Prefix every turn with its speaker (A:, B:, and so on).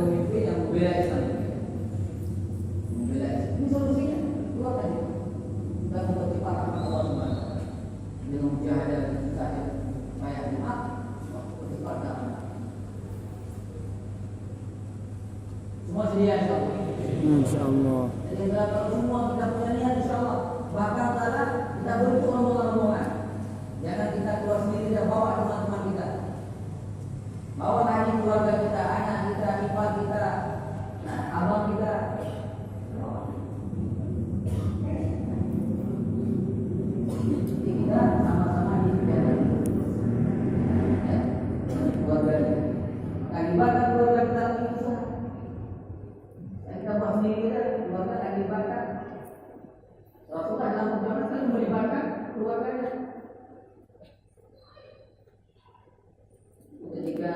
A: pemimpin yang membela Islam. Membela Islam. Ini solusinya. Dua tadi. Dan mempercepat Allah SWT dengan mujahadah kita supaya umat mempercepat dakwah. Semua sedia insyaallah.
B: Insyaallah.
A: Jadi kalau semua kita punya niat insyaallah, bahkan salah kita bentuk rombongan-rombongan. Jangan kita keluar sendiri dan bawa teman-teman kita. Bawa lagi keluarga kita, anak kita, ipar kita, abang kita. Jadi kita sama-sama dijaga. Ya, keluarga kita. Maka libatkan keluarga kita lagi usaha. Kita buat sendiri kita, keluarga lagi libatkan. Rasulullah dalam perjalanan selalu melibatkan keluarganya. Ketika